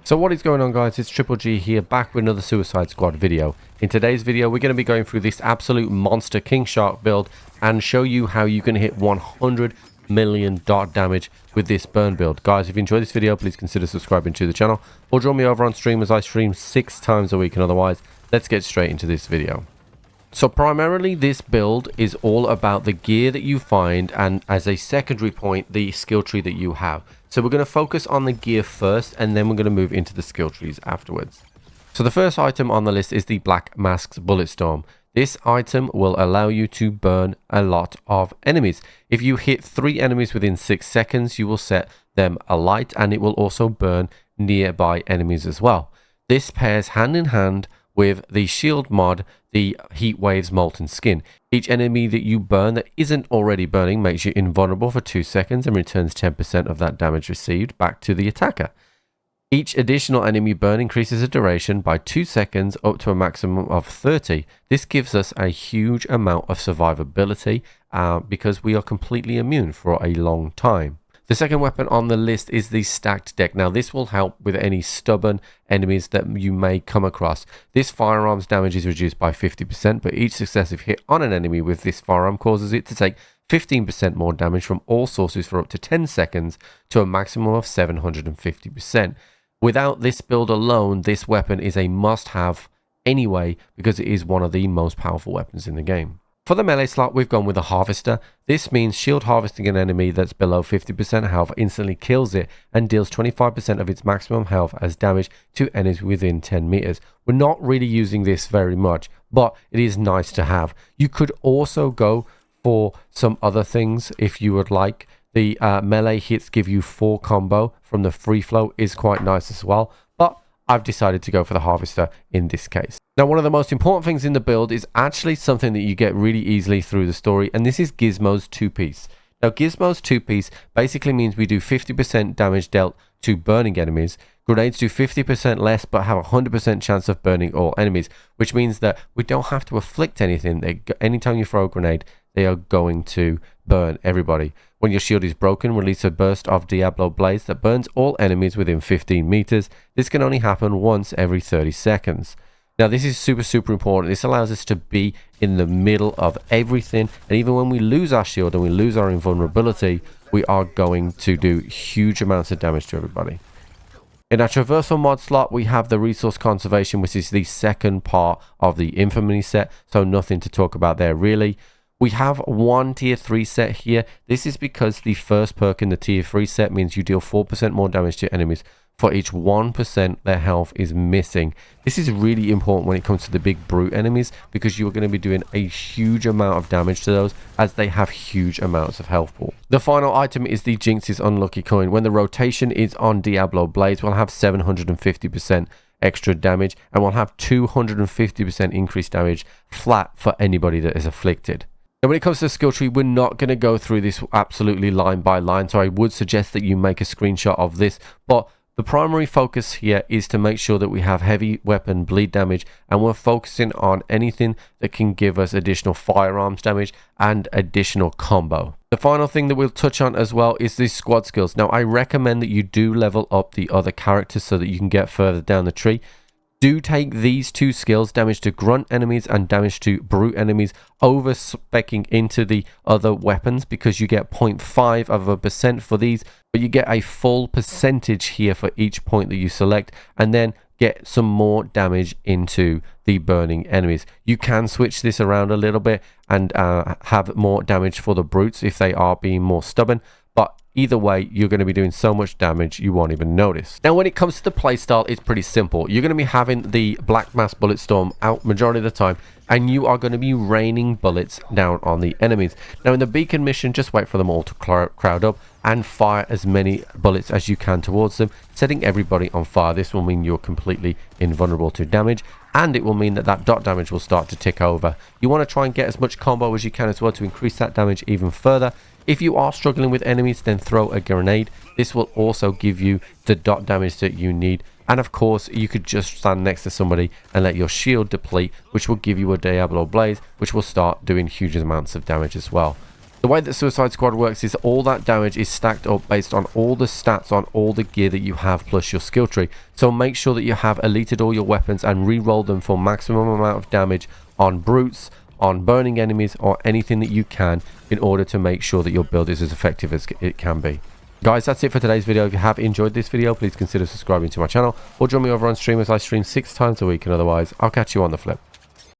So what is going on, guys? It's Triple G here, back with another Suicide Squad video. In today's video, we're going to be going through this absolute monster King Shark build and show you how you can hit 100 million dot damage with this burn build. Guys, if you enjoyed this video, please consider subscribing to the channel or join me over on stream as I stream 6 times a week. And otherwise, let's get straight into this video. So primarily this build is all about the gear that you find, and as a secondary point, the skill tree that you have. So we're going to focus on the gear first, and then we're going to move into the skill trees afterwards. So the first item on the list is the Black Mask's Bulletstorm. This item will allow you to burn a lot of enemies. If you hit 3 enemies within 6 seconds, you will set them alight, and it will also burn nearby enemies as well. This pairs hand in hand with the shield mod, the Heatwave's Molten Skin. Each enemy that you burn that isn't already burning makes you invulnerable for 2 seconds and returns 10% of that damage received back to the attacker. Each additional enemy burn increases the duration by 2 seconds up to a maximum of 30. This gives us a huge amount of survivability because we are completely immune for a long time. The second weapon on the list is the Stacked Deck. Now this will help with any stubborn enemies that you may come across. This firearm's damage is reduced by 50%, but each successive hit on an enemy with this firearm causes it to take 15% more damage from all sources for up to 10 seconds to a maximum of 750%. Without this build alone, this weapon is a must-have anyway because it is one of the most powerful weapons in the game. For the melee slot, we've gone with the Harvester. This means shield harvesting an enemy that's below 50% health instantly kills it and deals 25% of its maximum health as damage to enemies within 10 meters. We're not really using this very much, but it is nice to have. You could also go for some other things if you would like. The melee hits give you 4 combo from the free flow is quite nice as well, but I've decided to go for the Harvester in this case. Now, one of the most important things in the build is actually something that you get really easily through the story, and this is Gizmo's 2-piece. Now, Gizmo's 2-piece basically means we do 50% damage dealt to burning enemies. Grenades do 50% less, but have a 100% chance of burning all enemies, which means that we don't have to afflict anything. Anytime you throw a grenade, they are going to burn everybody. When your shield is broken, release a burst of Diablo Blaze that burns all enemies within 15 meters. This can only happen once every 30 seconds. Now, this is super important. This allows us to be in the middle of everything, and even when we lose our shield and we lose our invulnerability, we are going to do huge amounts of damage to everybody. In our traversal mod slot, we have the Resource Conservation, which is the second part of the Infamy set, so nothing to talk about there really. We have one tier 3 set here. This is because the first perk in the tier 3 set means you deal 4% more damage to enemies for each 1% their health is missing. This is really important when it comes to the big brute enemies because you're going to be doing a huge amount of damage to those as they have huge amounts of health pool. The final item is the Jinx's Unlucky Coin. When the rotation is on Diablo Blaze, we'll have 750% extra damage and we'll have 250% increased damage flat for anybody that is afflicted. Now, when it comes to the skill tree, we're not going to go through this absolutely line by line, so I would suggest that you make a screenshot of this, but the primary focus here is to make sure that we have heavy weapon bleed damage, and we're focusing on anything that can give us additional firearms damage and additional combo. The final thing that we'll touch on as well is the squad skills. Now, I recommend that you do level up the other characters so that you can get further down the tree. Do take these 2 skills, damage to grunt enemies and damage to brute enemies, over speccing into the other weapons because you get 0.5% for these, but you get a full percentage here for each point that you select, and then get some more damage into the burning enemies. You can switch this around a little bit and have more damage for the brutes if they are being more stubborn, but either way, you're going to be doing so much damage you won't even notice. Now, when it comes to the playstyle, it's pretty simple. You're going to be having the Black Mask Bulletstorm out majority of the time, and you are going to be raining bullets down on the enemies. Now, in the beacon mission, just wait for them all to crowd up and fire as many bullets as you can towards them, setting everybody on fire. This will mean you're completely invulnerable to damage, and it will mean that that dot damage will start to tick over. You want to try and get as much combo as you can as well to increase that damage even further. If you are struggling with enemies, then throw a grenade. This will also give you the dot damage that you need. And of course, you could just stand next to somebody and let your shield deplete, which will give you a Diablo Blaze, which will start doing huge amounts of damage as well. The way that Suicide Squad works is all that damage is stacked up based on all the stats on all the gear that you have plus your skill tree. So make sure that you have elited all your weapons and re-roll them for maximum amount of damage on brutes, on burning enemies, or anything that you can in order to make sure that your build is as effective as it can be. Guys, that's it for today's video. If you have enjoyed this video, please consider subscribing to my channel or join me over on stream as I stream 6 times a week, and otherwise I'll catch you on the flip.